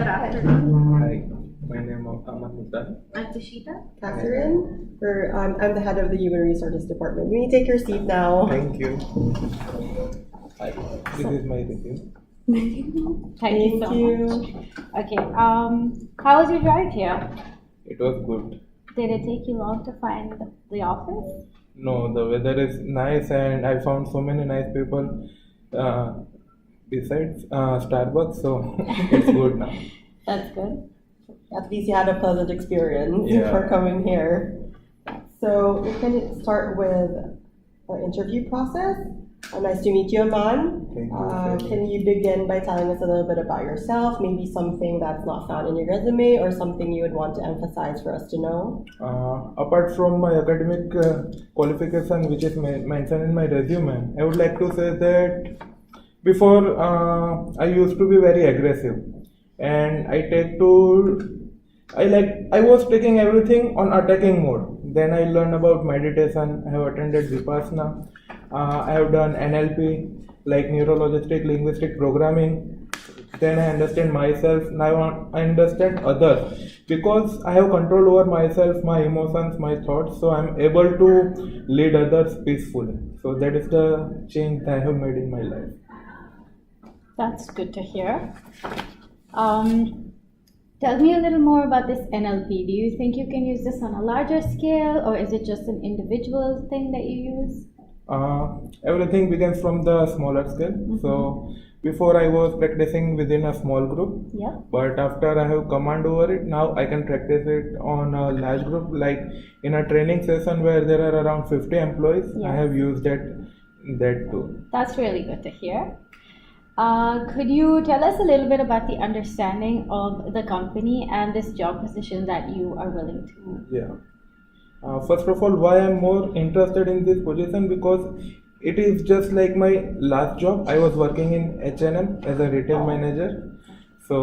Good afternoon. Hi, my name is Aman. I'm Tashita. Catherine, I'm the head of the Human Resources Department. You may take your seat now. Thank you. Hi, this is my resume. Thank you so much. Okay, how was your drive here? It was good. Did it take you long to find the office? No, the weather is nice and I found so many nice people besides Starbucks, so it's good now. That's good. At least you had a pleasant experience Yeah. for coming here. So we can start with the interview process. Nice to meet you, Aman. Thank you. Can you begin by telling us a little bit about yourself, maybe something that's not found in your resume or something you would want to emphasize for us to know? Apart from my academic qualification, which is mentioned in my resume, I would like to say that before I used to be very aggressive, and I was taking everything on attacking mode. Then I learned about meditation. I have attended Vipassana. I have done NLP, like neuro-linguistic linguistic programming. Then I understand myself. Now I understand others because I have control over myself, my emotions, my thoughts. So I'm able to lead others peacefully. So that is the change that I have made in my life. That's good to hear. Tell me a little more about this NLP. Do you think you can use this on a larger scale, or is it just an individual thing that you use? Everything begins from the smaller scale. So before I was practicing within a small group, Yeah. but after I have command over it, now I can practice it on a large group. Like in a training session where there are around 50 employees, I Yes. have used that too. That's really good to hear. Could you tell us a little bit about the understanding of the company and this job position that you are willing to? Yeah. First of all, why I'm more interested in this position, because it is just like my last job. I was working in HRM as a retail manager. So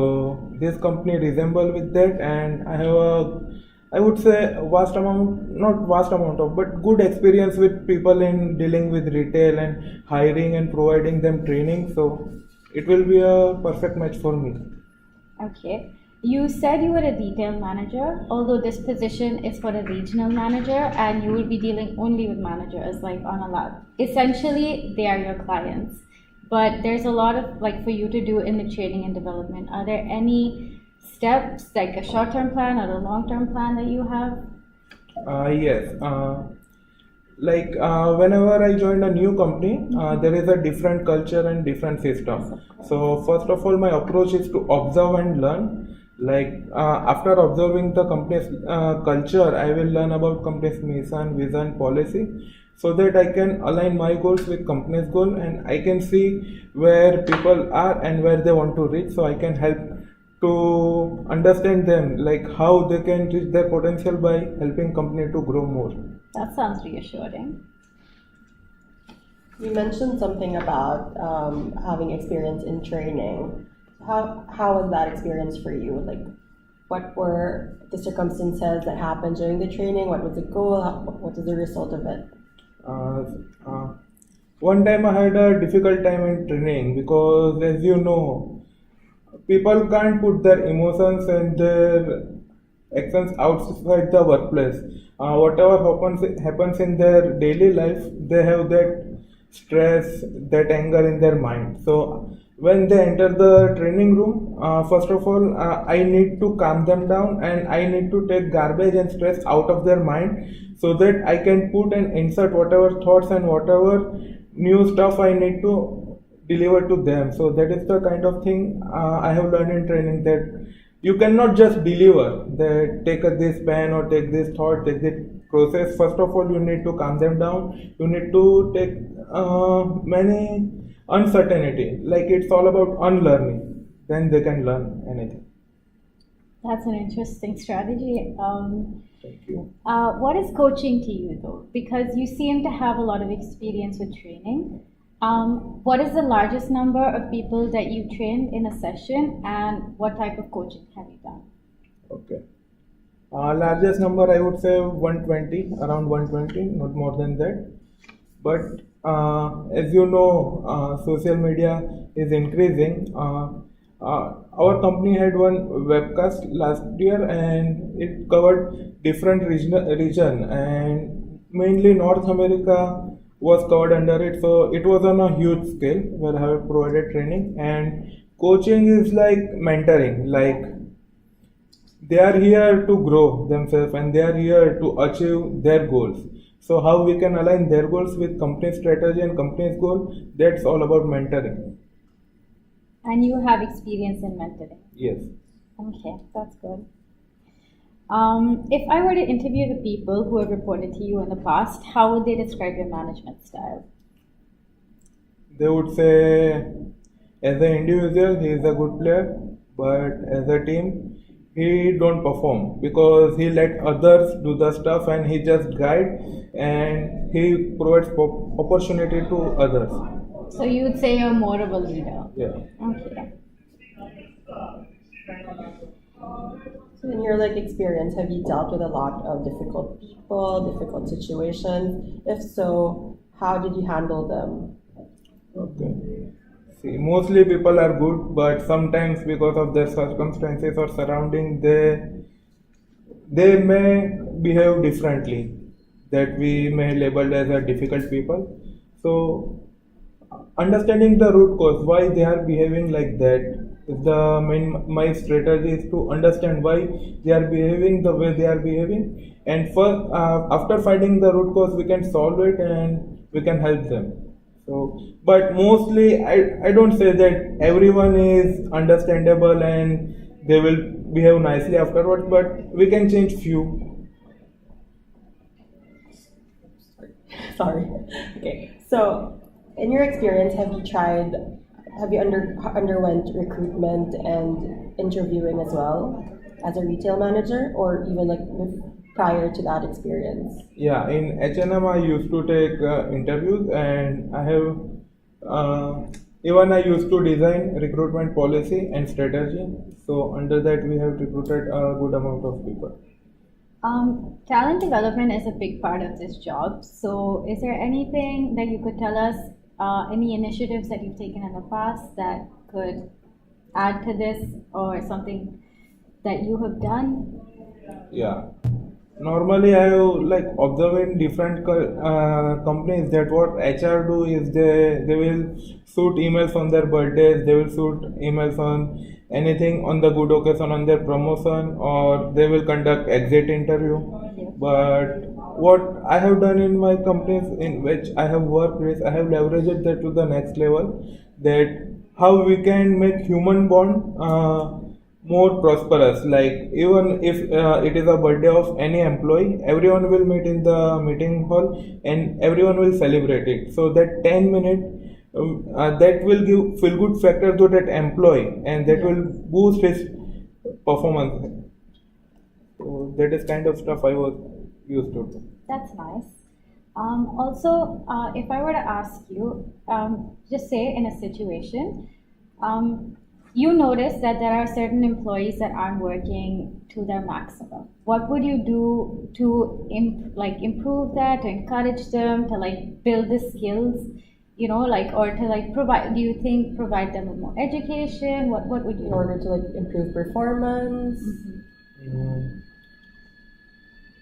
this company resemble with that, and I have I would say not vast amount of, but good experience with people in dealing with retail and hiring and providing them training. So it will be a perfect match for me. Okay. You said you were a detail manager, although this position is for a regional manager and you will be dealing only with managers like on a lab. Essentially, they are your clients. But there's a lot of for you to do in the training and development. Are there any steps, like a short-term plan or a long-term plan that you have? Yes. Whenever I joined a new company, there is a different culture and different system. So first of all, my approach is to observe and learn. After observing the company's culture, I will learn about company's mission, vision, policy, so that I can align my goals with company's goal, and I can see where people are and where they want to reach, so I can help to understand them, like how they can reach their potential by helping company to grow more. That sounds reassuring. You mentioned something about having experience in training. How was that experience for you? Like, what were the circumstances that happened during the training? What was the goal? What was the result of it? One time I had a difficult time in training because, as you know, people can't put their emotions and their actions outside the workplace. Whatever happens in their daily life, they have that stress, that anger in their mind. So when they enter the training room, first of all, I need to calm them down, and I need to take garbage and stress out of their mind, so that I can put and insert whatever thoughts and whatever new stuff I need to deliver to them. So that is the kind of thing I have learned in training, that you cannot just deliver that take this pen or take this thought, take this process. First of all, you need to calm them down. You need to take many uncertainty, like it's all about unlearning, then they can learn anything. That's an interesting strategy. Thank you. What is coaching to you though? Because you seem to have a lot of experience with training. What is the largest number of people that you trained in a session, and what type of coaching have you done? Okay. Largest number I would say 120, around 120, not more than that. But as you know, social media is increasing. Our company had one webcast last year, and it covered different region, and mainly North America was covered under it. So it was on a huge scale where I have provided training, and coaching is like mentoring. Like they are here to grow themselves, and they are here to achieve their goals. So how we can align their goals with company strategy and company's goal, that's all about mentoring. And you have experience in mentoring. Yes. Okay, that's good. If I were to interview the people who have reported to you in the past, how would they describe your management style? They would say, as an individual, he is a good player, but as a team, he don't perform because he let others do the stuff and he just guide and he provides opportunity to others. So you would say you're more of a leader. Yeah. Okay. So in your like experience, have you dealt with a lot of difficult people, difficult situations? If so, how did you handle them? Okay. See, mostly people are good, but sometimes because of their circumstances or surrounding, they may behave differently. That we may label as a difficult people. So understanding the root cause why they are behaving like that is the main my strategy is to understand why they are behaving the way they are behaving, and first after finding the root cause we can solve it and we can help them. So but mostly I don't say that everyone is understandable and they will behave nicely afterwards, but we can change few. Sorry. Okay. So, in your experience, have you underwent recruitment and interviewing as well as a retail manager, or even like prior to that experience? Yeah, in H&M I used to take interviews, and I have even I used to design recruitment policy and strategy. So under that we have recruited a good amount of people. Talent development is a big part of this job. So is there anything that you could tell us, any initiatives that you've taken in the past that could add to this, or something that you have done? Yeah. Normally, I have like observing different companies that what HR do is they will shoot emails on their birthdays, they will shoot emails on anything on the good occasion on their promotion, or they will conduct exit interview. But what I have done in my companies in which I have worked with, I have leveraged that to the next level. That how we can make human bond more prosperous. Like even if it is a birthday of any employee, everyone will meet in the meeting hall and everyone will celebrate it. So that 10 minute that will give feel good factor to that employee, and that will boost his performance. So that is kind of stuff I was used to do. That's nice. Also, if I were to ask you, just say in a situation, you notice that there are certain employees that aren't working to their maximum. What would you do to improve that, to encourage them, to like build the skills, or to like provide? Do you think provide them with more education? What would you In order to like improve performance?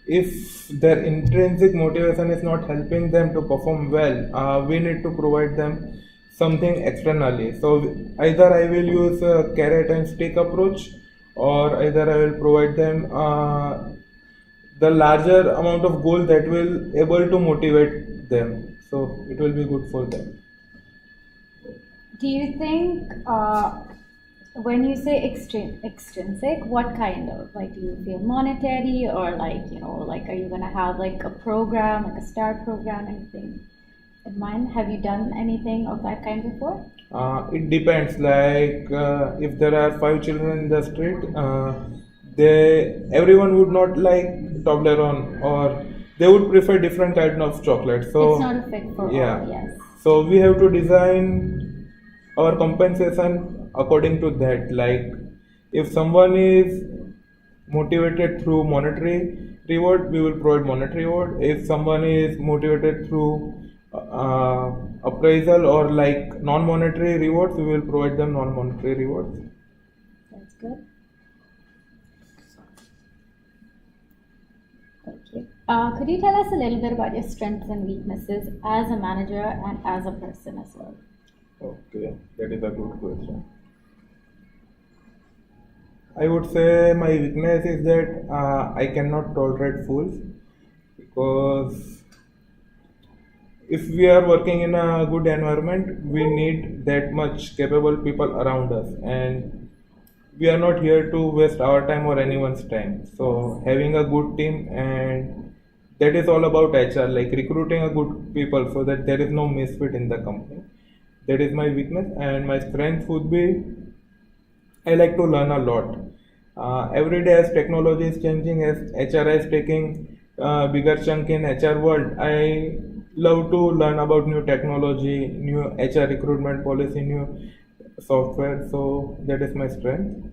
If their intrinsic motivation is not helping them to perform well, we need to provide them something externally. So either I will use a carrot and stick approach, or either I will provide them the larger amount of goal that will able to motivate them. So it will be good for them. Do you think when you say extrinsic, what kind of, like, do you feel monetary, or like are you gonna have like a program, like a start program, anything in mind? Have you done anything of that kind before? It depends. Like if there are 5 children in the street, everyone would not like Toblerone, or they would prefer different kind of chocolate. So it's not a fit for all. Yes. So we have to design our compensation according to that. Like if someone is motivated through monetary reward, we will provide monetary reward. If someone is motivated through appraisal or like non-monetary rewards, we will provide them non-monetary rewards. That's good. Okay. Could you tell us a little bit about your strengths and weaknesses as a manager and as a person as well? Okay, that is a good question. I would say my weakness is that I cannot tolerate fools, because if we are working in a good environment, we need that much capable people around us, and we are not here to waste our time or anyone's time. So having a good team, and that is all about HR, like recruiting a good people so that there is no misfit in the company. That is my weakness, and my strength would be I like to learn a lot. Every day, as technology is changing, as HR is taking bigger chunk in HR world, I love to learn about new technology, new HR recruitment policy, new software. So that is my strength.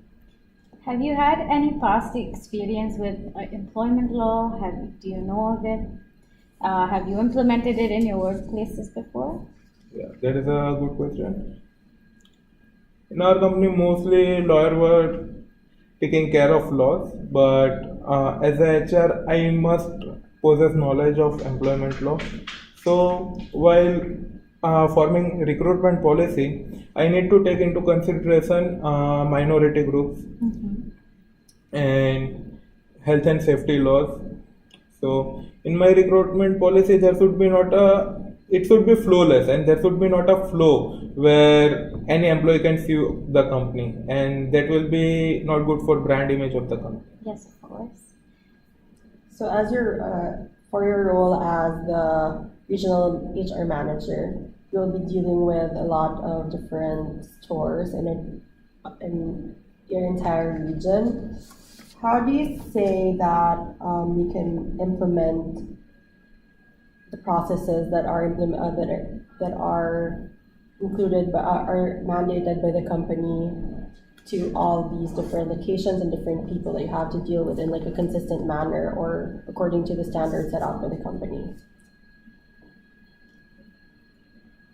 Have you had any past experience with employment law? Do you know of it? Have you implemented it in your workplaces before? Yeah, that is a good question. In our company, mostly lawyer were taking care of laws, but as a HR, I must possess knowledge of employment law. So while forming recruitment policy, I need to take into consideration minority groups and health and safety laws. So in my recruitment policy, there should be not a it should be flawless, and there should be not a flow where any employee can sue the company, and that will be not good for brand image of the company. Yes, of course. So as for your role as the regional HR manager, you'll be dealing with a lot of different stores in your entire region. How do you say that you can implement the processes that are included are mandated by the company to all these different locations and different people that you have to deal with in like a consistent manner or according to the standards set out by the company?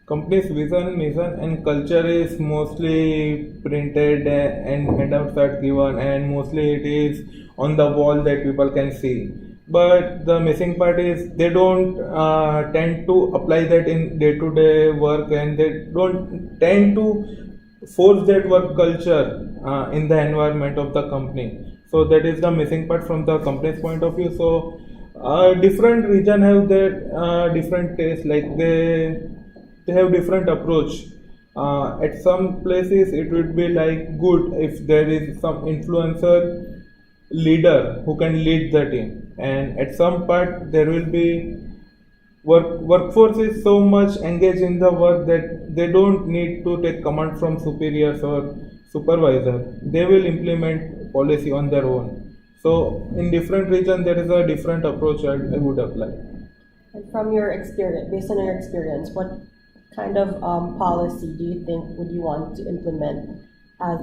Company's vision, mission, and culture is mostly printed and handouts are given, and mostly it is on the wall that people can see. But the missing part is they don't tend to apply that in day-to-day work, and they don't tend to force that work culture in the environment of the company. So that is the missing part from the company's point of view. So different region have their different taste, like they have different approach. At some places it would be like good if there is some influencer leader who can lead the team, and at some part there will be workforce is so much engaged in the work that they don't need to take command from superiors or supervisor. They will implement policy on their own. So in different region there is a different approach I would apply. And from your experience, based on your experience, what kind of policy do you think would you want to implement as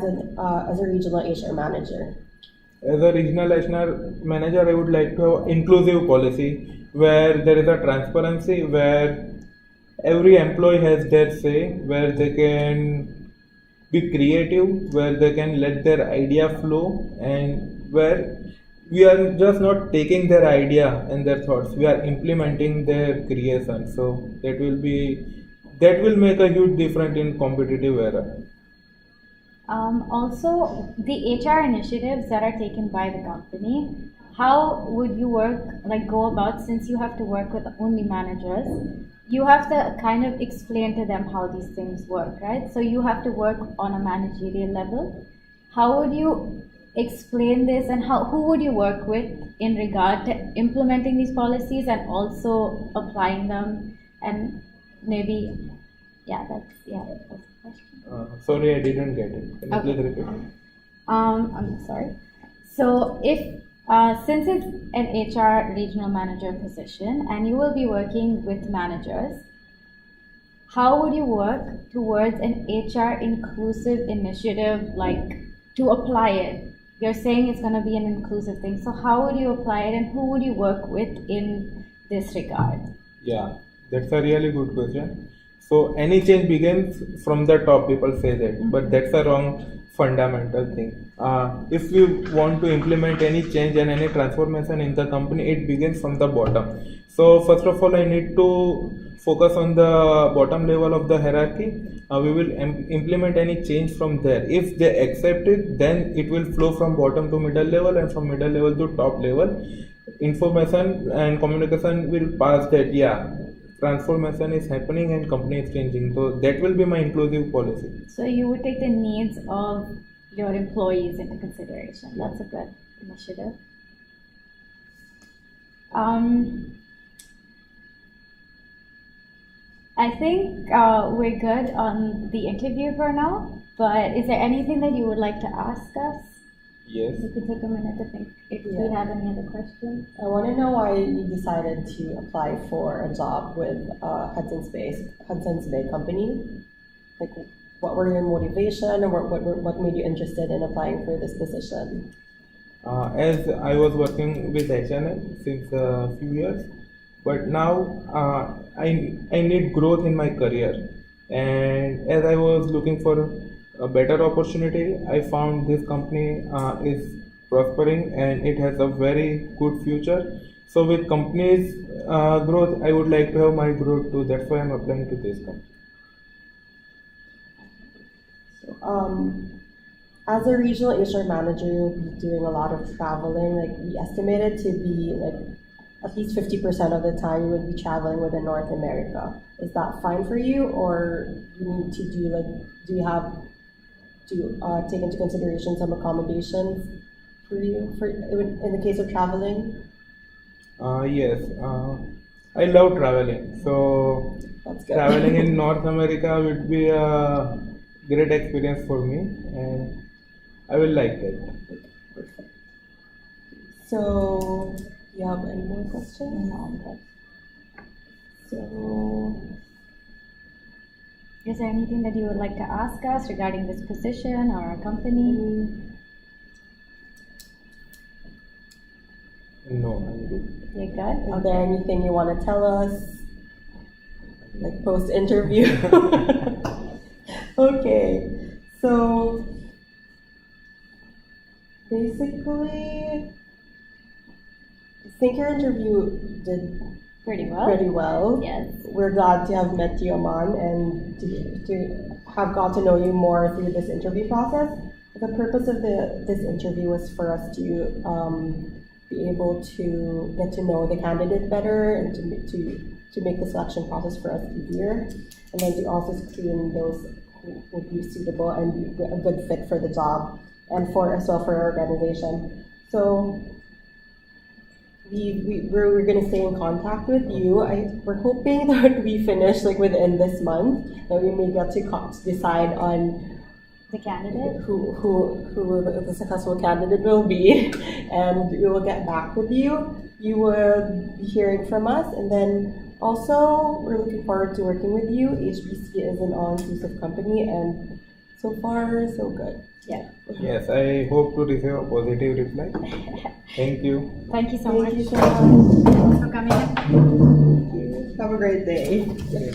a regional HR manager? As a regional HR manager, I would like to have inclusive policy where there is a transparency, where every employee has their say, where they can be creative, where they can let their idea flow, and where we are just not taking their idea and their thoughts, we are implementing their creation. So that will make a huge difference in competitive era. Also, the HR initiatives that are taken by the company, how would you go about, since you have to work with only managers, you have to kind of explain to them how these things work, right? So you have to work on a managerial level. How would you explain this, and who would you work with in regard to implementing these policies and also applying them, and maybe, that's the question. Sorry, I didn't get it. Can you please repeat? I'm sorry. So since it's an HR regional manager position and you will be working with managers, how would you work towards an HR inclusive initiative, like to apply it? You're saying it's going to be an inclusive thing. So how would you apply it, and who would you work with in this regard? Yeah, that's a really good question. So any change begins from the top, people say that, but that's a wrong fundamental thing. If we want to implement any change and any transformation in the company, it begins from the bottom. So first of all, I need to focus on the bottom level of the hierarchy. We will implement any change from there. If they accept it, then it will flow from bottom to middle level and from middle level to top level. Information and communication will pass that, yeah, transformation is happening and company is changing. So that will be my inclusive policy. So you would take the needs of your employees into consideration. That's a good initiative. I think we're good on the interview for now, but is there anything that you would like to ask us? Yes. You can take a minute to think if we have any other questions. I want to know why you decided to apply for a job with Hudson's Bay company. Like, what were your motivation, or what made you interested in applying for this position? As I was working with HRM since a few years, but now I need growth in my career, and as I was looking for a better opportunity, I found this company is prospering and it has a very good future. So with company's growth, I would like to have my growth too. That's why I'm applying to this company. So, as a regional HR manager, you'll be doing a lot of traveling. Like, we estimated to be like at least 50% of the time you would be traveling within North America. Is that fine for you, or you need to do do you have to take into consideration some accommodations for you in the case of traveling? Yes, I love traveling. So That's good. traveling in North America would be a great experience for me, and I will like that. Perfect. So, do you have any more questions? No, I'm good. So, Is there anything that you would like to ask us regarding this position or our company? No, I'm good. You're good? is there anything you want to tell us, like post-interview? Okay, so basically, I think your interview did Pretty well. pretty well. Yes. We're glad to have met you, Aman, and to have got to know you more through this interview process. The purpose of this interview was for us to be able to get to know the candidate better and to make the selection process for us easier, and then to also screen those who would be suitable and be a good fit for the job and as well for our organization. So we're going to stay in contact with you. We're hoping that we finish within this month, that we may get to decide on The candidate? who the successful candidate will be, and we will get back with you. You will be hearing from us, and then also we're looking forward to working with you. HBC is an all-inclusive company, and so far so good. Yeah. Yes, I hope to receive a positive reply. Thank you. Thank you so Thank much. you so much. Thanks for coming in. Have a great day. Okay.